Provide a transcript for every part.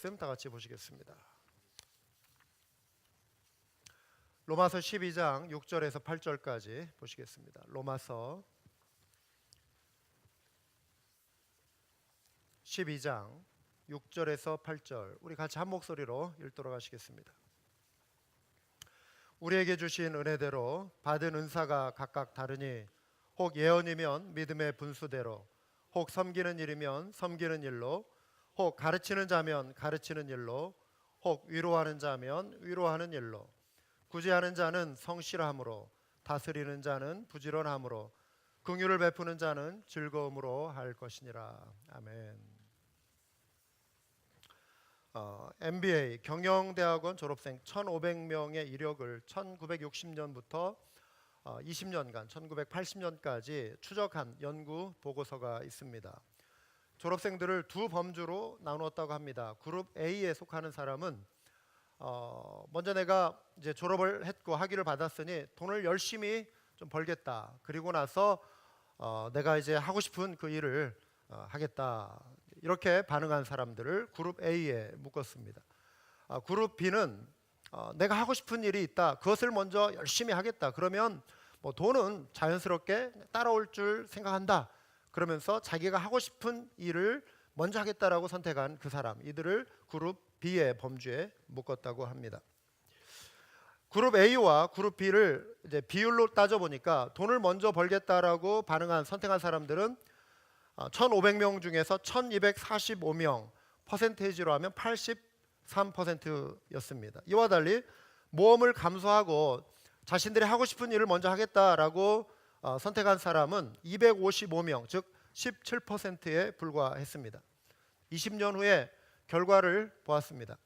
말씀 다 같이 보시겠습니다. 로마서 12장 6절에서 8절까지 보시겠습니다. 로마서 12장 6절에서 8절 우리 같이 한 목소리로 읽도록 하시겠습니다. 우리에게 주신 은혜대로 받은 은사가 각각 다르니 혹 예언이면 믿음의 분수대로, 혹 섬기는 일이면 섬기는 일로, 혹 가르치는 자면 가르치는 일로, 혹 위로하는 자면 위로하는 일로, 구제하는 자는 성실함으로, 다스리는 자는 부지런함으로, 긍휼을 베푸는 자는 즐거움으로 할 것이니라. 아멘. MBA 경영대학원 졸업생 1,500명의 이력을 1960년부터 20년간 1980년까지 추적한 연구 보고서가 있습니다. 졸업생들을 두 범주로 나누었다고 합니다. 그룹 A에 속하는 사람은 먼저 내가 이제 졸업을 했고 학위를 받았으니 돈을 열심히 좀 벌겠다. 그리고 나서 내가 이제 하고 싶은 그 일을 하겠다. 이렇게 반응한 사람들을 그룹 A에 묶었습니다. 그룹 B는 내가 하고 싶은 일이 있다. 그것을 먼저 열심히 하겠다. 그러면 뭐 돈은 자연스럽게 따라올 줄 생각한다. 그러면서 자기가 하고 싶은 일을 먼저 하겠다라고 선택한 그 사람, 이들을 그룹 B의 범주에 묶었다고 합니다. 그룹 A와 그룹 B를 이제 비율로 따져 보니까 돈을 먼저 벌겠다라고 선택한 사람들은 1,500명 중에서 1,245명, 퍼센테이지로 하면 83%였습니다. 이와 달리 모험을 감수하고 자신들이 하고 싶은 일을 먼저 하겠다라고 선택한 사람은 255명, 즉 17%에 불과했습니다. 20년 후에 결과를 보았습니다.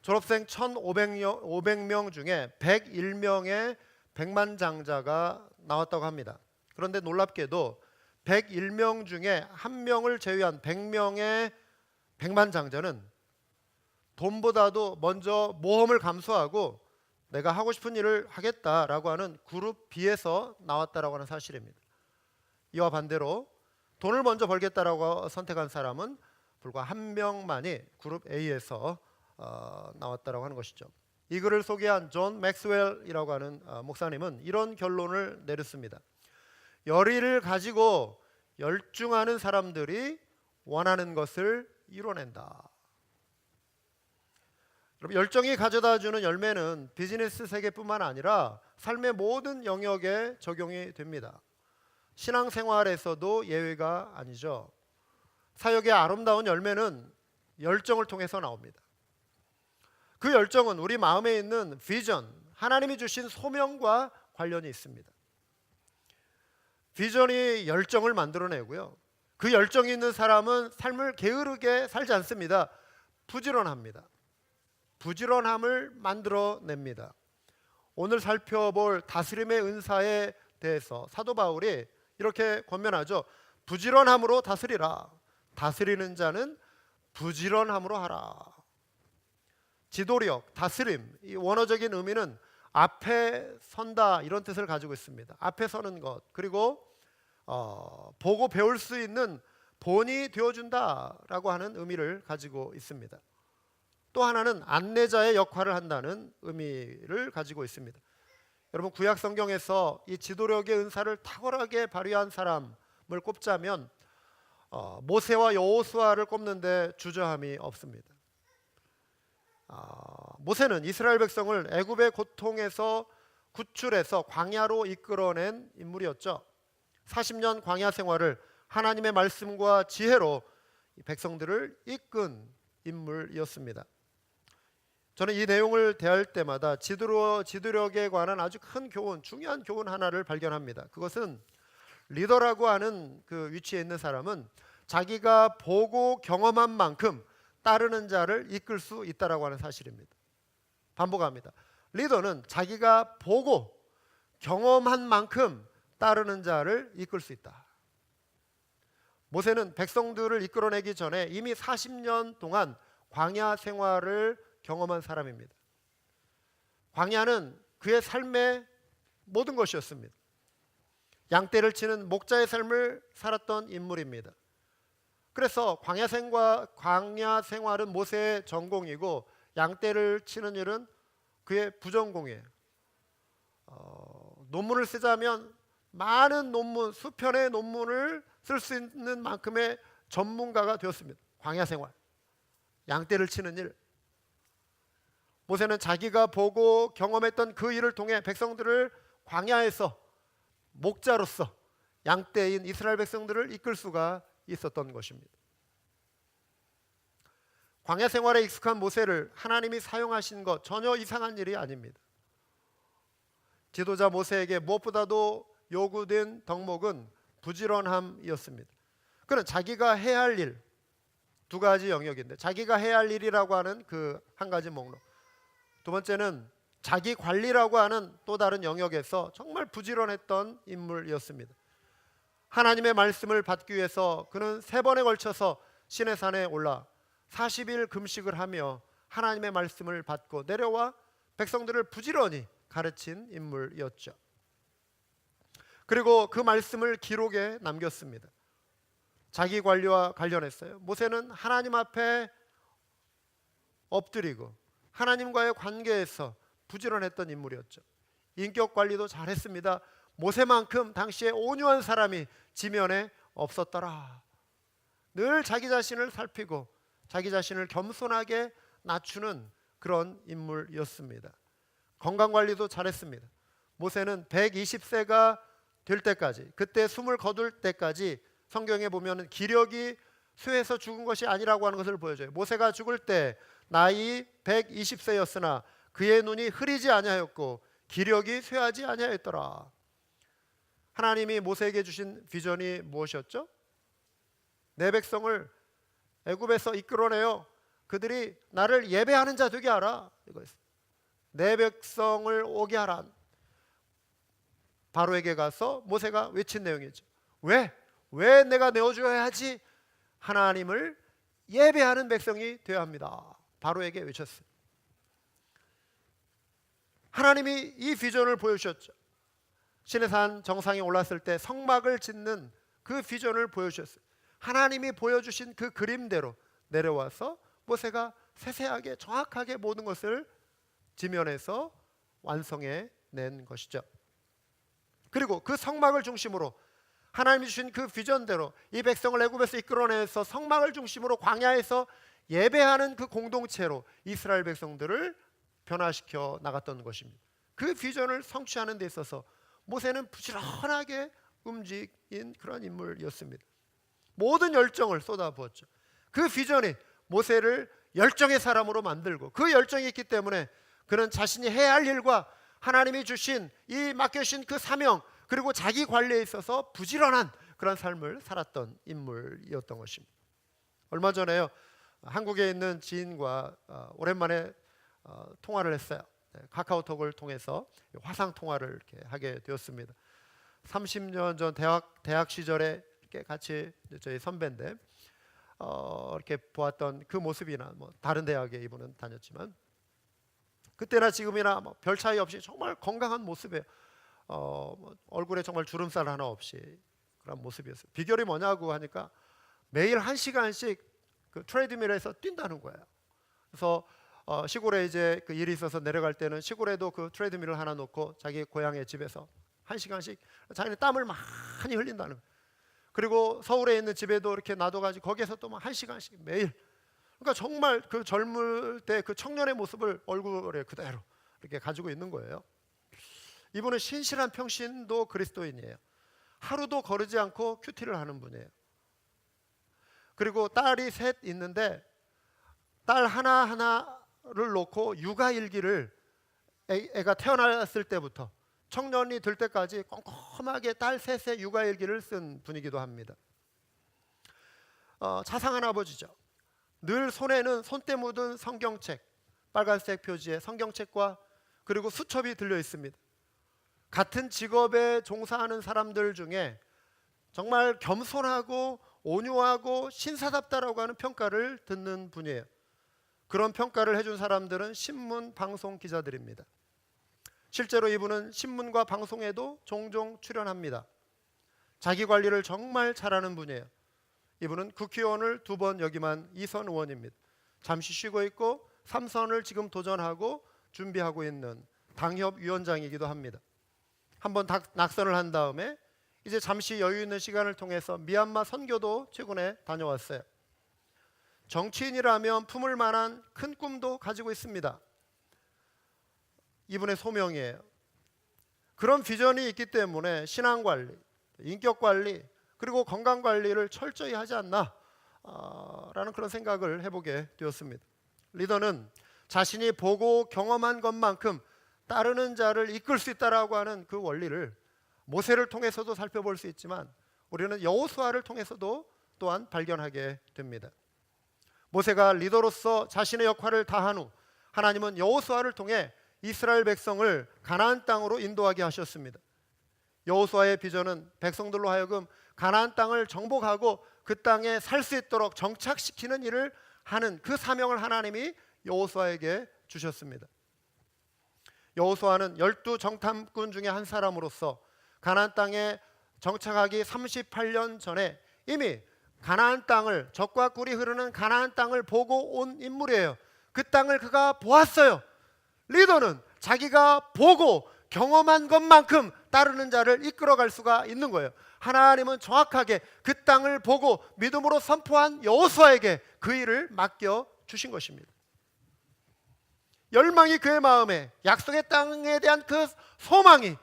졸업생 1,500명 중에 101명의 백만장자가 나왔다고 합니다. 그런데 놀랍게도 101명 중에 한 명을 제외한 100명의 백만장자는 돈보다도 먼저 모험을 감수하고 내가 하고 싶은 일을 하겠다라고 하는 그룹 B에서 나왔다라고 하는 사실입니다. 이와 반대로 돈을 먼저 벌겠다라고 선택한 사람은 불과 한 명만이 그룹 A에서 나왔다라고 하는 것이죠. 이 글을 소개한 존 맥스웰이라고 하는 목사님은 이런 결론을 내렸습니다. 열의를 가지고 열중하는 사람들이 원하는 것을 이뤄낸다. 여러분, 열정이 가져다주는 열매는 비즈니스 세계뿐만 아니라 삶의 모든 영역에 적용이 됩니다. 신앙생활에서도 예외가 아니죠. 사역의 아름다운 열매는 열정을 통해서 나옵니다. 그 열정은 우리 마음에 있는 비전, 하나님이 주신 소명과 관련이 있습니다. 비전이 열정을 만들어내고요. 그 열정이 있는 사람은 삶을 게으르게 살지 않습니다. 부지런합니다. 부지런함을 만들어냅니다. 오늘 살펴볼 다스림의 은사에 대해서 사도 바울이 이렇게 권면하죠. 부지런함으로 다스리라. 다스리는 자는 부지런함으로 하라. 지도력, 다스림, 이 원어적인 의미는 앞에 선다 이런 뜻을 가지고 있습니다. 앞에 서는 것, 그리고 보고 배울 수 있는 본이 되어준다라고 하는 의미를 가지고 있습니다. 또 하나는 안내자의 역할을 한다는 의미를 가지고 있습니다. 여러분, 구약 성경에서 이 지도력의 은사를 탁월하게 발휘한 사람을 꼽자면 모세와 여호수아를 꼽는데 주저함이 없습니다. 모세는 이스라엘 백성을 애굽의 고통에서 구출해서 광야로 이끌어낸 인물이었죠. 40년 광야 생활을 하나님의 말씀과 지혜로 백성들을 이끈 인물이었습니다. 저는 이 내용을 대할 때마다 지도력에 관한 아주 큰 교훈, 중요한 교훈 하나를 발견합니다. 그것은 리더라고 하는 그 위치에 있는 사람은 자기가 보고 경험한 만큼 따르는 자를 이끌 수 있다라고 하는 사실입니다. 반복합니다. 리더는 자기가 보고 경험한 만큼 따르는 자를 이끌 수 있다. 모세는 백성들을 이끌어내기 전에 이미 40년 동안 광야 생활을 경험한 사람입니다. 광야는 그의 삶의 모든 것이었습니다. 양떼를 치는 목자의 삶을 살았던 인물입니다. 그래서 광야 생활은 모세의 전공이고 양떼를 치는 일은 그의 부전공이에요. 논문을 쓰자면 많은 논문, 수편의 논문을 쓸 수 있는 만큼의 전문가가 되었습니다. 광야 생활, 양떼를 치는 일. 모세는 자기가 보고 경험했던 그 일을 통해 백성들을 광야에서 목자로서 양떼인 이스라엘 백성들을 이끌 수가 있었던 것입니다. 광야 생활에 익숙한 모세를 하나님이 사용하신 것 전혀 이상한 일이 아닙니다. 지도자 모세에게 무엇보다도 요구된 덕목은 부지런함이었습니다. 그는 자기가 해야 할 일, 두 가지 영역인데 자기가 해야 할 일이라고 하는 그 한 가지 목록, 두 번째는 자기 관리라고 하는 또 다른 영역에서 정말 부지런했던 인물이었습니다. 하나님의 말씀을 받기 위해서 그는 3번에 걸쳐서 시내산에 올라 40일 금식을 하며 하나님의 말씀을 받고 내려와 백성들을 부지런히 가르친 인물이었죠. 그리고 그 말씀을 기록에 남겼습니다. 자기 관리와 관련했어요. 모세는 하나님 앞에 엎드리고 하나님과의 관계에서 부지런했던 인물이었죠. 인격 관리도 잘했습니다. 모세만큼 당시에 온유한 사람이 지면에 없었더라. 늘 자기 자신을 살피고 자기 자신을 겸손하게 낮추는 그런 인물이었습니다. 건강관리도 잘했습니다. 모세는 120세가 될 때까지, 그때 숨을 거둘 때까지 성경에 보면 기력이 쇠해서 죽은 것이 아니라고 하는 것을 보여줘요. 모세가 죽을 때 나이 120세였으나 그의 눈이 흐리지 아니하였고 기력이 쇠하지 아니하였더라. 하나님이 모세에게 주신 비전이 무엇이었죠? 내 백성을 애굽에서 이끌어내어 그들이 나를 예배하는 자 되게 하라. 이거였어요. 내 백성을 오게 하라. 바로에게 가서 모세가 외친 내용이죠. 왜 내가 내어줘야 하지? 하나님을 예배하는 백성이 되어야 합니다. 바로에게 외쳤어요. 하나님이 이 비전을 보여주셨죠. 시내산 정상에 올랐을 때 성막을 짓는 그 비전을 보여주셨어요. 하나님이 보여주신 그 그림대로 내려와서 모세가 세세하게 정확하게 모든 것을 지면에서 완성해 낸 것이죠. 그리고 그 성막을 중심으로 하나님이 주신 그 비전대로 이 백성을 애굽에서 이끌어내서 성막을 중심으로 광야에서 예배하는 그 공동체로 이스라엘 백성들을 변화시켜 나갔던 것입니다. 그 비전을 성취하는 데 있어서 모세는 부지런하게 움직인 그런 인물이었습니다. 모든 열정을 쏟아부었죠. 그 비전이 모세를 열정의 사람으로 만들고 그 열정이 있기 때문에 그는 자신이 해야 할 일과 하나님이 주신 이 맡겨주신 그 사명 그리고 자기 관리에 있어서 부지런한 그런 삶을 살았던 인물이었던 것입니다. 얼마 전에요, 한국에 있는 지인과 오랜만에 통화를 했어요. 카카오톡을 통해서 화상 통화를 이렇게 하게 되었습니다. 30년 전 대학 시절에 이렇게 같이 저희 선배인데 이렇게 보았던 그 모습이나 뭐 다른 대학에 이분은 다녔지만 그때나 지금이나 뭐 별 차이 없이 정말 건강한 모습이에요. 뭐 얼굴에 정말 주름살 하나 없이 그런 모습이었어요. 비결이 뭐냐고 하니까 매일 1시간씩 그 트레드밀에서 뛴다는 거예요. 그래서 시골에 이제 그 일이 있어서 내려갈 때는 시골에도 그 트레드밀을 하나 놓고 자기 고향의 집에서 1시간씩 자기는 땀을 많이 흘린다는 거예요. 그리고 서울에 있는 집에도 이렇게 놔둬가지고 거기에서 또 막 1시간씩 매일. 그러니까 정말 그 젊을 때 그 청년의 모습을 얼굴에 그대로 이렇게 가지고 있는 거예요. 이분은 신실한 평신도 그리스도인이에요. 하루도 거르지 않고 큐티를 하는 분이에요. 그리고 딸이 셋 있는데 딸 하나하나를 놓고 육아일기를 애가 태어났을 때부터 청년이 될 때까지 꼼꼼하게 딸 셋의 육아일기를 쓴 분이기도 합니다. 자상한 아버지죠. 늘 손에는 손때 묻은 성경책, 빨간색 표지의 성경책과 그리고 수첩이 들려 있습니다. 같은 직업에 종사하는 사람들 중에 정말 겸손하고 온유하고 신사답다라고 하는 평가를 듣는 분이에요. 그런 평가를 해준 사람들은 신문, 방송 기자들입니다. 실제로 이분은 신문과 방송에도 종종 출연합니다. 자기 관리를 정말 잘하는 분이에요. 이분은 국회의원을 2번 역임한 이선 의원입니다. 잠시 쉬고 있고 3선을 지금 도전하고 준비하고 있는 당협위원장이기도 합니다. 한번 낙선을 한 다음에 이제 잠시 여유 있는 시간을 통해서 미얀마 선교도 최근에 다녀왔어요. 정치인이라면 품을 만한 큰 꿈도 가지고 있습니다. 이분의 소명이에요. 그런 비전이 있기 때문에 신앙관리, 인격관리, 그리고 건강관리를 철저히 하지 않나 라는 그런 생각을 해보게 되었습니다. 리더는 자신이 보고 경험한 것만큼 따르는 자를 이끌 수 있다라고 하는 그 원리를 모세를 통해서도 살펴볼 수 있지만 우리는 여호수아를 통해서도 또한 발견하게 됩니다. 모세가 리더로서 자신의 역할을 다한 후 하나님은 여호수아를 통해 이스라엘 백성을 가나안 땅으로 인도하게 하셨습니다. 여호수아의 비전은 백성들로 하여금 가나안 땅을 정복하고 그 땅에 살 수 있도록 정착시키는 일을 하는 그 사명을 하나님이 여호수아에게 주셨습니다. 여호수아는 12 정탐꾼 중에 한 사람으로서 가나안 땅에 정착하기 38년 전에 이미 가나안 땅을, 젖과 꿀이 흐르는 가나안 땅을 보고 온 인물이에요. 그 땅을 그가 보았어요. 리더는 자기가 보고 경험한 것만큼 따르는 자를 이끌어갈 수가 있는 거예요. 하나님은 정확하게 그 땅을 보고 믿음으로 선포한 여호수아에게 그 일을 맡겨 주신 것입니다. 열망이 그의 마음에, 약속의 땅에 대한 그 소망이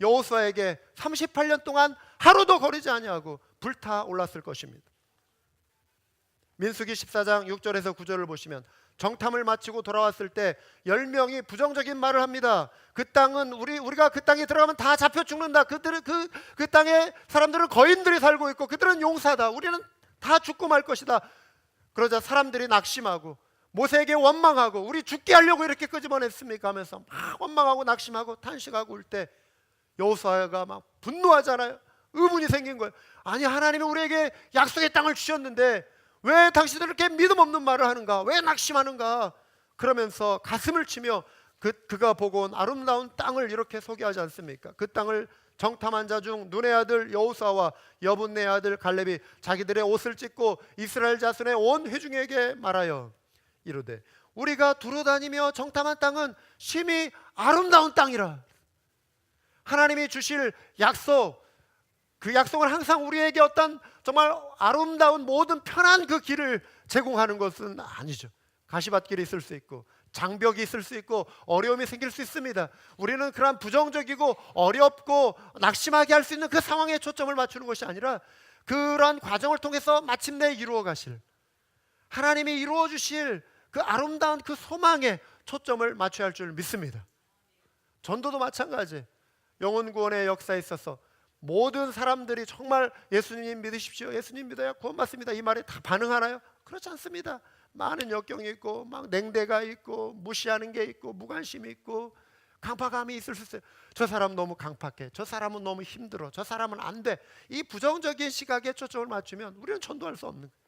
여호수아에게 38년 동안 하루도 거리지 아니하고 불타올랐을 것입니다. 민수기 14장 6절에서 9절을 보시면 정탐을 마치고 돌아왔을 때 10명이 부정적인 말을 합니다. 그 땅은 우리가 그 땅에 들어가면 다 잡혀 죽는다. 그 땅에 사람들은 거인들이 살고 있고 그들은 용사다. 우리는 다 죽고 말 것이다. 그러자 사람들이 낙심하고 모세에게 원망하고 우리 죽게 하려고 이렇게 끄집어냈습니까 하면서 막 원망하고 낙심하고 탄식하고 울 때 여호수아가 막 분노하잖아요. 의문이 생긴 거예요. 아니, 하나님이 우리에게 약속의 땅을 주셨는데 왜 당신들 이렇게 믿음 없는 말을 하는가? 왜 낙심하는가? 그러면서 가슴을 치며 그가 보고 온 아름다운 땅을 이렇게 소개하지 않습니까? 그 땅을 정탐한 자 중 눈의 아들 여호수아와 여분네의 아들 갈렙이 자기들의 옷을 찢고 이스라엘 자손의 온 회중에게 말하여 이르되 우리가 두루다니며 정탐한 땅은 심히 아름다운 땅이라. 하나님이 주실 약속, 그 약속은 항상 우리에게 어떤 정말 아름다운 모든 편한 그 길을 제공하는 것은 아니죠. 가시밭길이 있을 수 있고 장벽이 있을 수 있고 어려움이 생길 수 있습니다. 우리는 그러한 부정적이고 어렵고 낙심하게 할 수 있는 그 상황에 초점을 맞추는 것이 아니라 그러한 과정을 통해서 마침내 이루어 가실, 하나님이 이루어 주실 그 아름다운 그 소망에 초점을 맞춰야 할 줄 믿습니다. 전도도 마찬가지. 영혼 구원의 역사에 있어서 모든 사람들이 정말 예수님 믿으십시오, 예수님 믿어야 구원받습니다, 이 말에 다 반응하나요? 그렇지 않습니다. 많은 역경이 있고 막 냉대가 있고 무시하는 게 있고 무관심이 있고 강팍함이 있을 수 있어요. 저 사람 너무 강팍해, 저 사람은 너무 힘들어, 저 사람은 안 돼. 이 부정적인 시각에 초점을 맞추면 우리는 전도할 수 없는 거예요.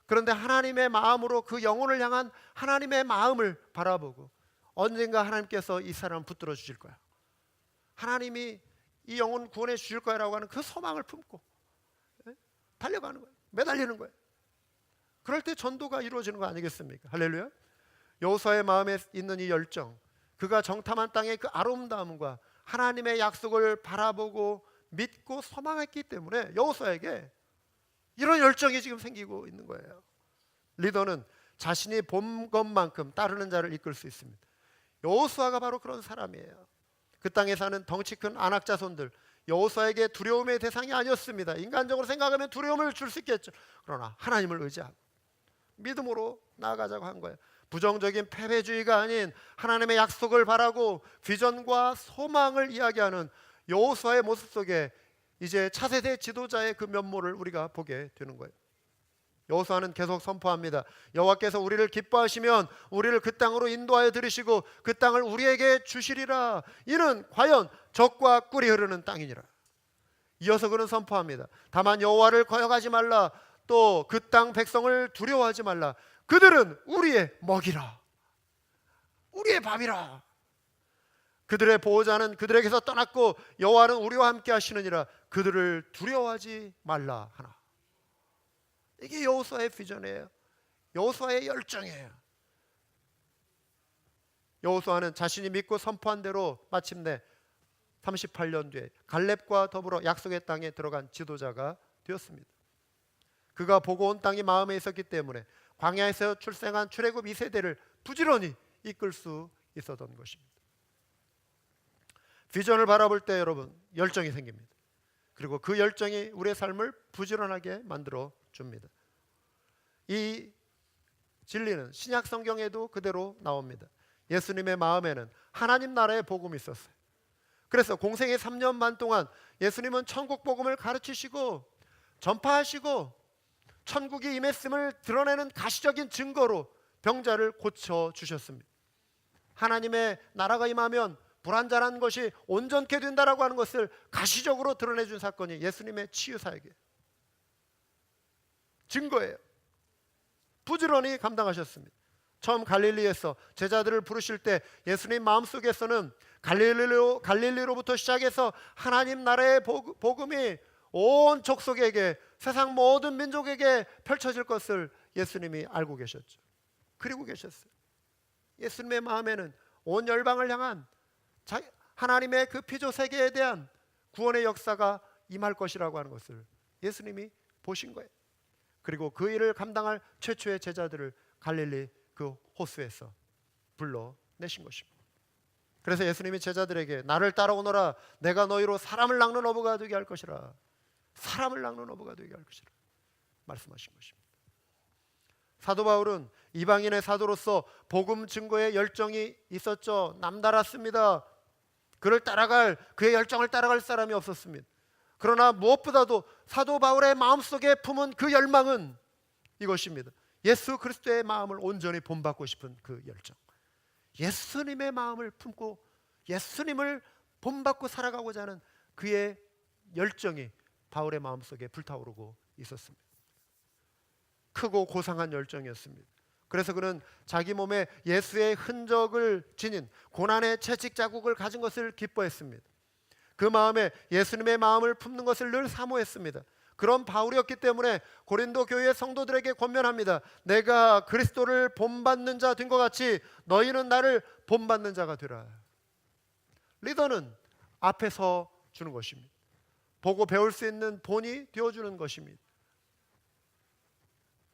그런데 하나님의 마음으로 그 영혼을 향한 하나님의 마음을 바라보고 언젠가 하나님께서 이 사람을 붙들어 주실 거야, 하나님이 이 영혼 구원해 주실 거라고 하는 그 소망을 품고 달려가는 거예요. 매달리는 거예요. 그럴 때 전도가 이루어지는 거 아니겠습니까? 할렐루야. 여호수아의 마음에 있는 이 열정, 그가 정탐한 땅의 그 아름다움과 하나님의 약속을 바라보고 믿고 소망했기 때문에 여호수아에게 이런 열정이 지금 생기고 있는 거예요. 리더는 자신이 본 것만큼 따르는 자를 이끌 수 있습니다. 여호수아가 바로 그런 사람이에요. 그 땅에 사는 덩치 큰 아낙 자손들, 여호수아에게 두려움의 대상이 아니었습니다. 인간적으로 생각하면 두려움을 줄 수 있겠죠. 그러나 하나님을 의지하고 믿음으로 나아가자고 한 거예요. 부정적인 패배주의가 아닌 하나님의 약속을 바라고 비전과 소망을 이야기하는 여호수아의 모습 속에 이제 차세대 지도자의 그 면모를 우리가 보게 되는 거예요. 여호수아는 계속 선포합니다. 여호와께서 우리를 기뻐하시면 우리를 그 땅으로 인도하여 들이시고 그 땅을 우리에게 주시리라. 이는 과연 젖과 꿀이 흐르는 땅이니라. 이어서 그는 선포합니다. 다만 여호와를 거역하지 말라. 또 그 땅 백성을 두려워하지 말라. 그들은 우리의 먹이라, 우리의 밥이라. 그들의 보호자는 그들에게서 떠났고 여호와는 우리와 함께 하시느니라. 그들을 두려워하지 말라 하나. 이게 여호수아의 비전이에요. 여호수아의 열정이에요. 여호수아는 자신이 믿고 선포한 대로 마침내 38년 뒤에 갈렙과 더불어 약속의 땅에 들어간 지도자가 되었습니다. 그가 보고 온 땅이 마음에 있었기 때문에 광야에서 출생한 출애굽 2세대를 부지런히 이끌 수 있었던 것입니다. 비전을 바라볼 때 여러분 열정이 생깁니다. 그리고 그 열정이 우리의 삶을 부지런하게 만들어 줍니다. 이 진리는 신약 성경에도 그대로 나옵니다. 예수님의 마음에는 하나님 나라의 복음이 있었어요. 그래서 공생의 3년 반 동안 예수님은 천국 복음을 가르치시고 전파하시고 천국이 임했음을 드러내는 가시적인 증거로 병자를 고쳐주셨습니다. 하나님의 나라가 임하면 불완전한 것이 온전케 된다라고 하는 것을 가시적으로 드러내준 사건이 예수님의 치유사역이에요. 증거예요. 부지런히 감당하셨습니다. 처음 갈릴리에서 제자들을 부르실 때 예수님 마음속에서는 갈릴리로부터 시작해서 하나님 나라의 복음이 온 족속에게, 세상 모든 민족에게 펼쳐질 것을 예수님이 알고 계셨죠. 그리고 계셨어요. 예수님의 마음에는 온 열방을 향한 하나님의 그 피조 세계에 대한 구원의 역사가 임할 것이라고 하는 것을 예수님이 보신 거예요. 그리고 그 일을 감당할 최초의 제자들을 갈릴리 그 호수에서 불러내신 것입니다. 그래서 예수님이 제자들에게 나를 따라오너라, 내가 너희로 사람을 낚는 어부가 되게 할 것이라, 사람을 낚는 어부가 되게 할 것이라 말씀하신 것입니다. 사도 바울은 이방인의 사도로서 복음 증거에 열정이 있었죠. 남달았습니다. 그의 열정을 따라갈 사람이 없었습니다. 그러나 무엇보다도 사도 바울의 마음속에 품은 그 열망은 이것입니다. 예수 그리스도의 마음을 온전히 본받고 싶은 그 열정. 예수님의 마음을 품고 예수님을 본받고 살아가고자 하는 그의 열정이 바울의 마음속에 불타오르고 있었습니다. 크고 고상한 열정이었습니다. 그래서 그는 자기 몸에 예수의 흔적을 지닌 고난의 채찍 자국을 가진 것을 기뻐했습니다. 그 마음에 예수님의 마음을 품는 것을 늘 사모했습니다. 그런 바울이었기 때문에 고린도 교회의 성도들에게 권면합니다. 내가 그리스도를 본받는 자 된 것 같이 너희는 나를 본받는 자가 되라. 리더는 앞에 서 주는 것입니다. 보고 배울 수 있는 본이 되어주는 것입니다.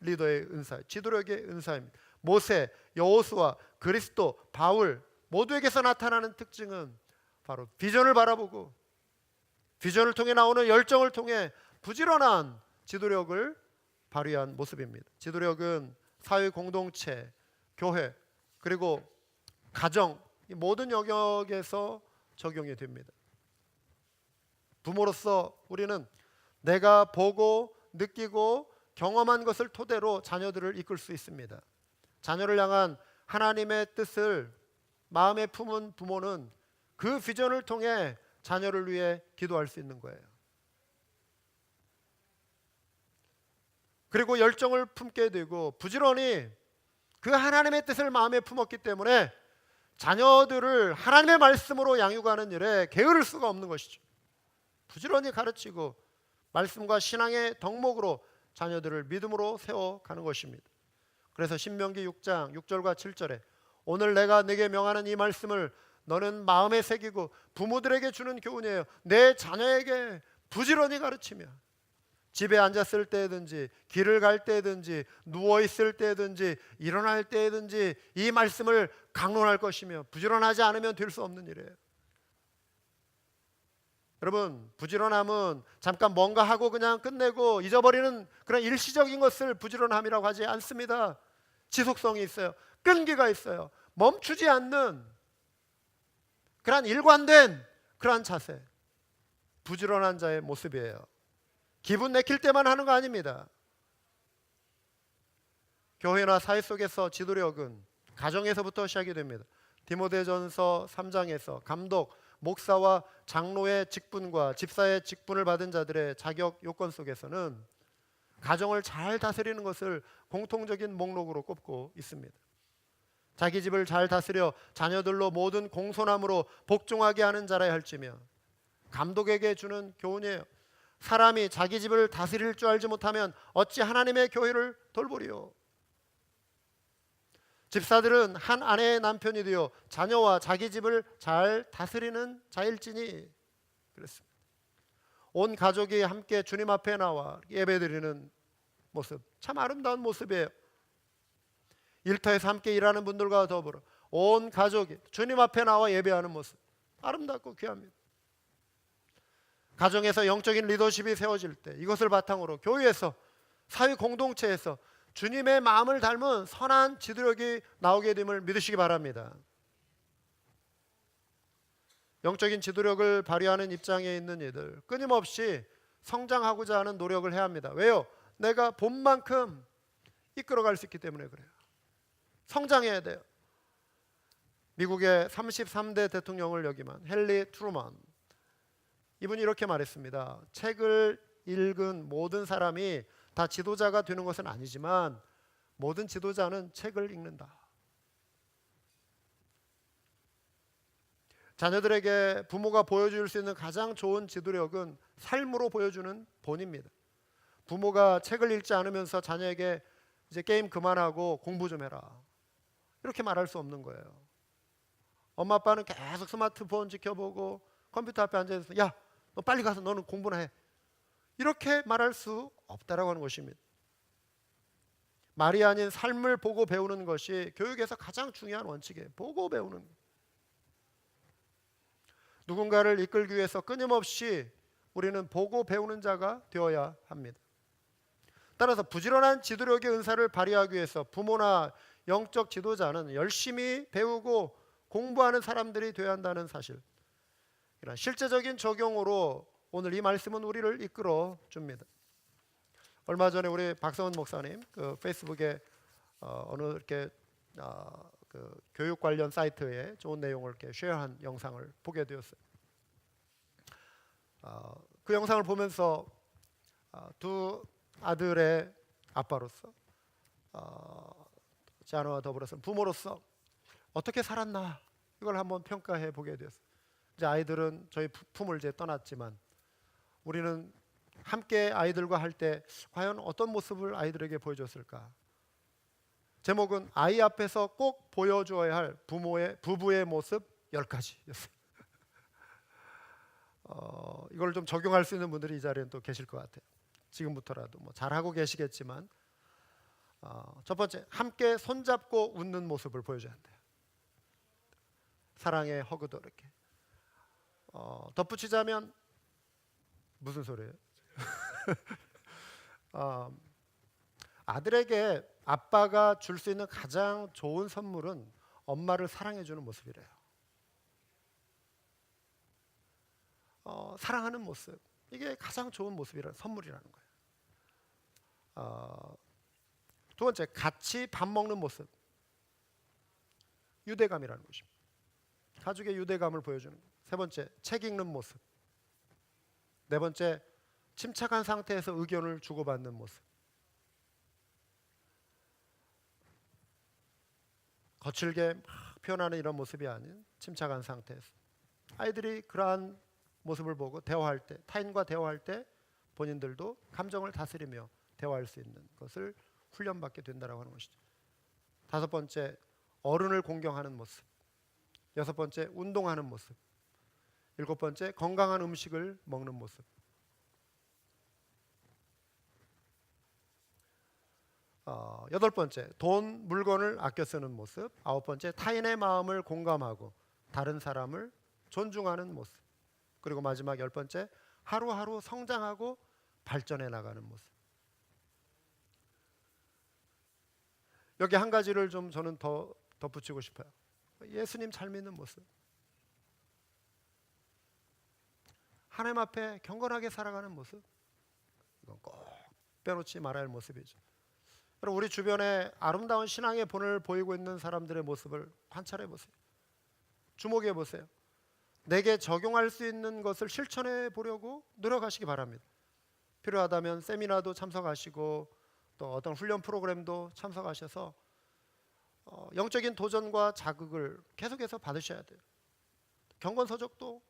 리더의 은사, 지도력의 은사입니다. 모세, 여호수아, 그리스도, 바울 모두에게서 나타나는 특징은 바로 비전을 바라보고 비전을 통해 나오는 열정을 통해 부지런한 지도력을 발휘한 모습입니다. 지도력은 사회 공동체, 교회, 그리고 가정, 이 모든 영역에서 적용이 됩니다. 부모로서 우리는 내가 보고 느끼고 경험한 것을 토대로 자녀들을 이끌 수 있습니다. 자녀를 향한 하나님의 뜻을 마음에 품은 부모는 그 비전을 통해 자녀를 위해 기도할 수 있는 거예요. 그리고 열정을 품게 되고 부지런히 그 하나님의 뜻을 마음에 품었기 때문에 자녀들을 하나님의 말씀으로 양육하는 일에 게으를 수가 없는 것이죠. 부지런히 가르치고 말씀과 신앙의 덕목으로 자녀들을 믿음으로 세워가는 것입니다. 그래서 신명기 6장 6절과 7절에 오늘 내가 네게 명하는 이 말씀을 너는 마음에 새기고 부모들에게 주는 교훈이에요. 내 자녀에게 부지런히 가르치며 집에 앉았을 때든지 길을 갈 때든지 누워있을 때든지 일어날 때든지 이 말씀을 강론할 것이며 부지런하지 않으면 될 수 없는 일이에요. 여러분, 부지런함은 잠깐 뭔가 하고 그냥 끝내고 잊어버리는 그런 일시적인 것을 부지런함이라고 하지 않습니다. 지속성이 있어요. 끈기가 있어요. 멈추지 않는 그러한 일관된 그러한 자세, 부지런한 자의 모습이에요. 기분 내킬 때만 하는 거 아닙니다. 교회나 사회 속에서 지도력은 가정에서부터 시작이 됩니다. 디모데전서 3장에서 감독, 목사와 장로의 직분과 집사의 직분을 받은 자들의 자격 요건 속에서는 가정을 잘 다스리는 것을 공통적인 목록으로 꼽고 있습니다. 자기 집을 잘 다스려 자녀들로 모든 공손함으로 복종하게 하는 자라야 할지며 감독에게 주는 교훈이에요. 사람이 자기 집을 다스릴 줄 알지 못하면 어찌 하나님의 교회를 돌보리요. 집사들은 한 아내의 남편이 되어 자녀와 자기 집을 잘 다스리는 자일지니 그랬습니다. 온 가족이 함께 주님 앞에 나와 예배드리는 모습, 참 아름다운 모습이에요. 일터에서 함께 일하는 분들과 더불어 온 가족이 주님 앞에 나와 예배하는 모습, 아름답고 귀합니다. 가정에서 영적인 리더십이 세워질 때 이것을 바탕으로 교회에서, 사회 공동체에서 주님의 마음을 닮은 선한 지도력이 나오게 됨을 믿으시기 바랍니다. 영적인 지도력을 발휘하는 입장에 있는 이들, 끊임없이 성장하고자 하는 노력을 해야 합니다. 왜요? 내가 본 만큼 이끌어갈 수 있기 때문에 그래요. 성장해야 돼요. 미국의 33대 대통령을 역임한 헨리 트루먼, 이분이 이렇게 말했습니다. 책을 읽은 모든 사람이 다 지도자가 되는 것은 아니지만 모든 지도자는 책을 읽는다. 자녀들에게 부모가 보여줄 수 있는 가장 좋은 지도력은 삶으로 보여주는 본입니다. 부모가 책을 읽지 않으면서 자녀에게 이제 게임 그만하고 공부 좀 해라, 이렇게 말할 수 없는 거예요. 엄마 아빠는 계속 스마트폰 지켜보고 컴퓨터 앞에 앉아있어서 야, 너 빨리 가서 너는 공부나 해, 이렇게 말할 수 없다라고 하는 것입니다. 말이 아닌 삶을 보고 배우는 것이 교육에서 가장 중요한 원칙이에요. 보고 배우는 것. 누군가를 이끌기 위해서 끊임없이 우리는 보고 배우는 자가 되어야 합니다. 따라서 부지런한 지도력의 은사를 발휘하기 위해서 부모나 영적 지도자는 열심히 배우고 공부하는 사람들이 되어야 한다는 사실, 이런 실제적인 적용으로 오늘 이 말씀은 우리를 이끌어 줍니다. 얼마 전에 우리 박성원 목사님 그 페이스북에 어느 이렇게 그 교육 관련 사이트에 좋은 내용을 이렇게 쉐어한 영상을 보게 되었어요. 그 영상을 보면서 두 아들의 아빠로서, 제 아내와 더불어서 부모로서 어떻게 살았나, 이걸 한번 평가해 보게 되었어요. 이제 아이들은 저희 품을 이제 떠났지만 우리는 함께 아이들과 할 때 과연 어떤 모습을 아이들에게 보여줬을까? 제목은 아이 앞에서 꼭 보여줘야 할 부부의 모습 10가지였어요. 이걸 좀 적용할 수 있는 분들이 이 자리에 또 계실 것 같아요. 지금부터라도 뭐 잘하고 계시겠지만, 첫 번째, 함께 손잡고 웃는 모습을 보여줘야 한대요. 사랑의 허그도 이렇게. 덧붙이자면 무슨 소리예요? 아들에게 아빠가 줄 수 있는 가장 좋은 선물은 엄마를 사랑해주는 모습이래요. 사랑하는 모습, 이게 가장 좋은 모습이라는, 선물이라는 거예요. 두 번째, 같이 밥 먹는 모습, 유대감이라는 것입니다. 가족의 유대감을 보여주는 거예요. 세 번째, 책 읽는 모습. 네 번째, 침착한 상태에서 의견을 주고받는 모습. 거칠게 막 표현하는 이런 모습이 아닌 침착한 상태에서 아이들이 그러한 모습을 보고 대화할 때, 타인과 대화할 때 본인들도 감정을 다스리며 대화할 수 있는 것을 훈련받게 된다라고 하는 것이죠. 다섯 번째, 어른을 공경하는 모습. 여섯 번째, 운동하는 모습. 일곱 번째, 건강한 음식을 먹는 모습. 여덟 번째, 돈, 물건을 아껴 쓰는 모습. 아홉 번째, 타인의 마음을 공감하고 다른 사람을 존중하는 모습. 그리고 마지막 열 번째, 하루하루 성장하고 발전해 나가는 모습. 여기 한 가지를 좀 저는 더 덧붙이고 싶어요. 예수님 잘 믿는 모습. 하나님 앞에 경건하게 살아가는 모습. 이건 꼭 빼놓지 말아야 할 모습이죠. 여러분, 우리 주변에 아름다운 신앙의 본을 보이고 있는 사람들의 모습을 관찰해 보세요. 주목해 보세요. 내게 적용할 수 있는 것을 실천해 보려고 노력하시기 바랍니다. 필요하다면 세미나도 참석하시고 또 어떤 훈련 프로그램도 참석하셔서 영적인 도전과 자극을 계속해서 받으셔야 돼요. 경건서적도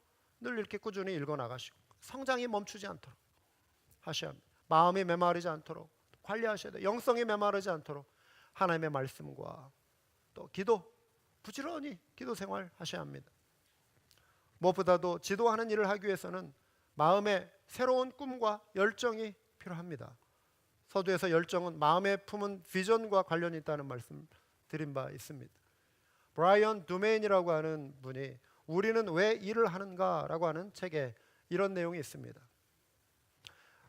늘 이렇게 꾸준히 읽어 나가시고 성장이 멈추지 않도록 하셔야 합니다. 마음이 메마르지 않도록 관리하셔야 돼요. 영성이 메마르지 않도록 하나님의 말씀과 또 기도, 부지런히 기도 생활 하셔야 합니다. 무엇보다도 지도하는 일을 하기 위해서는 마음에 새로운 꿈과 열정이 필요합니다. 서두에서 열정은 마음에 품은 비전과 관련이 있다는 말씀 드린 바 있습니다. 브라이언 두메인이라고 하는 분이 우리는 왜 일을 하는가라고 하는 책에 이런 내용이 있습니다.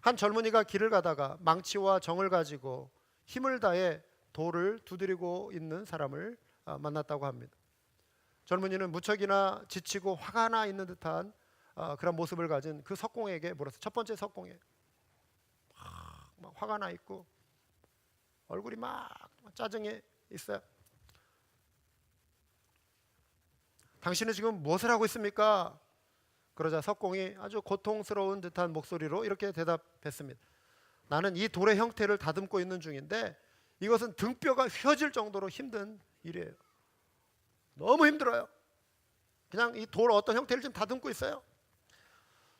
한 젊은이가 길을 가다가 망치와 정을 가지고 힘을 다해 돌을 두드리고 있는 사람을 만났다고 합니다. 젊은이는 무척이나 지치고 화가 나 있는 듯한 그런 모습을 가진 그 석공에게 물었어요. 첫 번째 석공에 막 화가 나 있고 얼굴이 막 짜증에 있어요. 당신은 지금 무엇을 하고 있습니까? 그러자 석공이 아주 고통스러운 듯한 목소리로 이렇게 대답했습니다. 나는 이 돌의 형태를 다듬고 있는 중인데 이것은 등뼈가 휘어질 정도로 힘든 일이에요. 너무 힘들어요. 그냥 이 돌 어떤 형태를 좀 다듬고 있어요.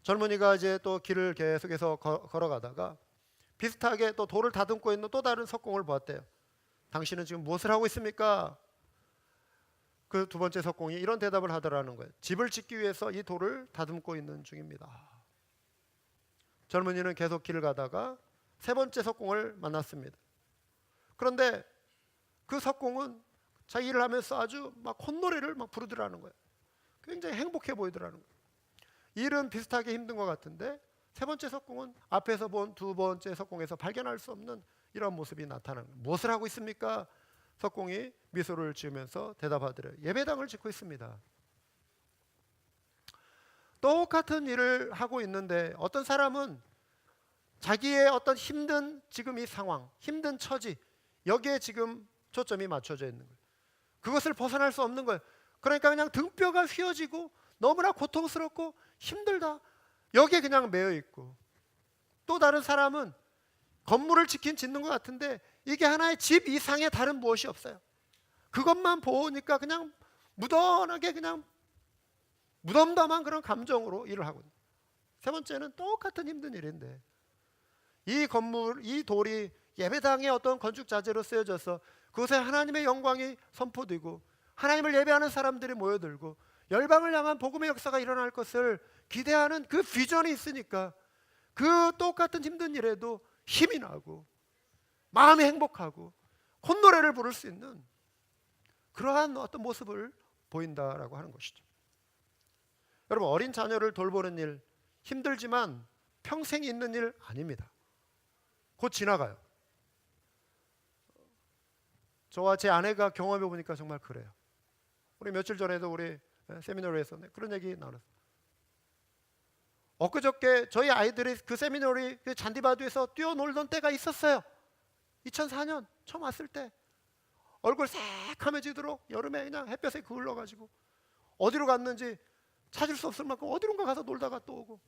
젊은이가 이제 또 길을 계속해서 걸어가다가 비슷하게 또 돌을 다듬고 있는 또 다른 석공을 보았대요. 당신은 지금 무엇을 하고 있습니까? 그 두 번째 석공이 이런 대답을 하더라는 거예요. 집을 짓기 위해서 이 돌을 다듬고 있는 중입니다. 젊은이는 계속 길을 가다가 세 번째 석공을 만났습니다. 그런데 그 석공은 자기 일을 하면서 아주 막 콧노래를 막 부르더라는 거예요. 굉장히 행복해 보이더라는 거예요. 일은 비슷하게 힘든 것 같은데 세 번째 석공은 앞에서 본 두 번째 석공에서 발견할 수 없는 이런 모습이 나타나는 거예요. 무엇을 하고 있습니까? 석공이 미소를 지으면서 대답하더래요. 예배당을 짓고 있습니다. 똑같은 일을 하고 있는데 어떤 사람은 자기의 어떤 힘든 지금 이 상황, 힘든 처지, 여기에 지금 초점이 맞춰져 있는 거예요. 그것을 벗어날 수 없는 거예요. 그러니까 그냥 등뼈가 휘어지고 너무나 고통스럽고 힘들다, 여기에 그냥 매여 있고, 또 다른 사람은 건물을 짓는 것 같은데 이게 하나의 집 이상의 다른 무엇이 없어요. 그것만 보니까 그냥 무던하게 그냥 무덤덤한 그런 감정으로 일을 하고 있는. 세 번째는 똑같은 힘든 일인데 이 건물, 이 돌이 예배당의 어떤 건축 자재로 쓰여져서 그곳에 하나님의 영광이 선포되고 하나님을 예배하는 사람들이 모여들고 열방을 향한 복음의 역사가 일어날 것을 기대하는 그 비전이 있으니까 그 똑같은 힘든 일에도 힘이 나고 마음이 행복하고 콧노래를 부를 수 있는 그러한 어떤 모습을 보인다라고 하는 것이죠. 여러분, 어린 자녀를 돌보는 일 힘들지만 평생 있는 일 아닙니다. 곧 지나가요. 저와 제 아내가 경험해 보니까 정말 그래요. 우리 며칠 전에도 우리 세미나리에서 그런 얘기 나눴어요. 엊그저께 저희 아이들이 그 세미나리 그 잔디바두에서 뛰어놀던 때가 있었어요. 2004년 처음 왔을 때 얼굴 새카매지도록 여름에 그냥 햇볕에 그을러가지고 어디로 갔는지 찾을 수 없을 만큼 어디론가 가서 놀다가 또 오고,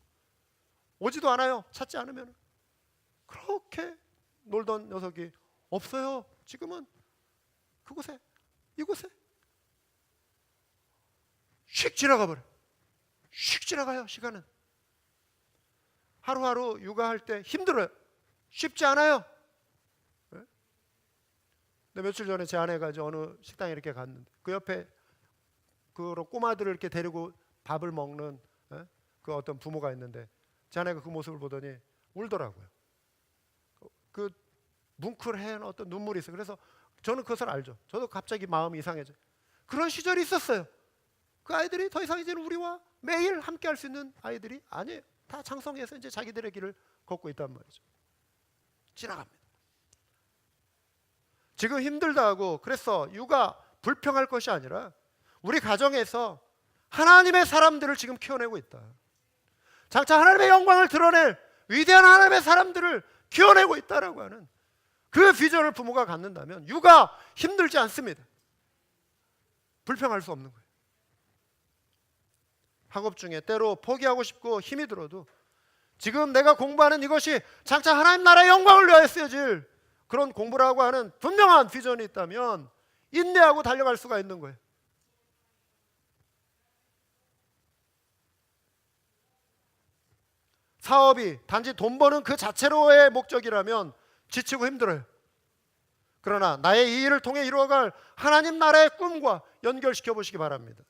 오지도 않아요. 찾지 않으면. 그렇게 놀던 녀석이 없어요. 지금은 그곳에, 이곳에 휙 지나가 버려요. 휙 지나가요. 시간은. 하루하루 육아할 때 힘들어요. 쉽지 않아요. 근데 며칠 전에 제 아내가 이제 어느 식당에 이렇게 갔는데 그 옆에 그 꼬마들을 이렇게 데리고 밥을 먹는 그 어떤 부모가 있는데 제 아내가 그 모습을 보더니 울더라고요. 그 뭉클한 어떤 눈물이 있어요. 그래서 저는 그것을 알죠. 저도 갑자기 마음이 이상해져요. 그런 시절이 있었어요. 그 아이들이 더 이상 이제는 우리와 매일 함께 할 수 있는 아이들이 아니에요. 다 장성해서 이제 자기들의 길을 걷고 있단 말이죠. 지나갑니다. 지금 힘들다 하고 그래서 육아 불평할 것이 아니라 우리 가정에서 하나님의 사람들을 지금 키워내고 있다. 장차 하나님의 영광을 드러낼 위대한 하나님의 사람들을 키워내고 있다라고 하는 그 비전을 부모가 갖는다면 육아 힘들지 않습니다. 불평할 수 없는 거예요. 학업 중에 때로 포기하고 싶고 힘이 들어도 지금 내가 공부하는 이것이 장차 하나님 나라의 영광을 위하여 쓰여질 그런 공부라고 하는 분명한 비전이 있다면 인내하고 달려갈 수가 있는 거예요. 사업이 단지 돈 버는 그 자체로의 목적이라면 지치고 힘들어요. 그러나 나의 이 일을 통해 이루어갈 하나님 나라의 꿈과 연결시켜 보시기 바랍니다.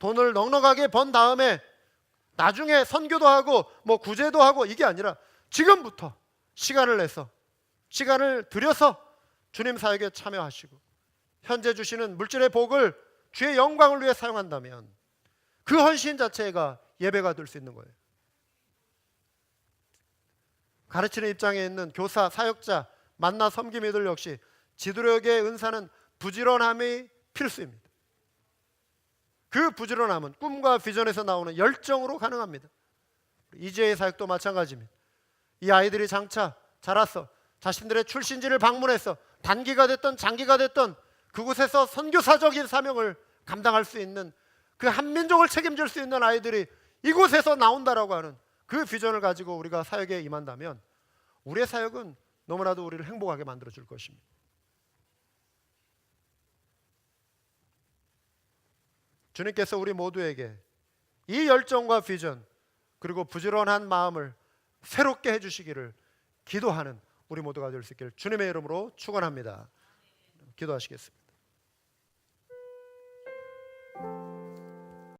돈을 넉넉하게 번 다음에 나중에 선교도 하고 뭐 구제도 하고 이게 아니라 지금부터 시간을 내서 시간을 들여서 주님 사역에 참여하시고 현재 주시는 물질의 복을 주의 영광을 위해 사용한다면 그 헌신 자체가 예배가 될 수 있는 거예요. 가르치는 입장에 있는 교사, 사역자, 만나 섬김 이들 역시 지도력의 은사는 부지런함이 필수입니다. 그 부지런함은 꿈과 비전에서 나오는 열정으로 가능합니다. 이재의 사역도 마찬가지입니다. 이 아이들이 장차 자라서 자신들의 출신지를 방문해서 단기가 됐던 장기가 됐던 그곳에서 선교사적인 사명을 감당할 수 있는 그 한민족을 책임질 수 있는 아이들이 이곳에서 나온다라고 하는 그 비전을 가지고 우리가 사역에 임한다면 우리의 사역은 너무나도 우리를 행복하게 만들어 줄 것입니다. 주님께서 우리 모두에게 이 열정과 비전 그리고 부지런한 마음을 새롭게 해주시기를 기도하는 우리 모두가 될 수 있기를 주님의 이름으로 축원합니다. 기도하시겠습니다.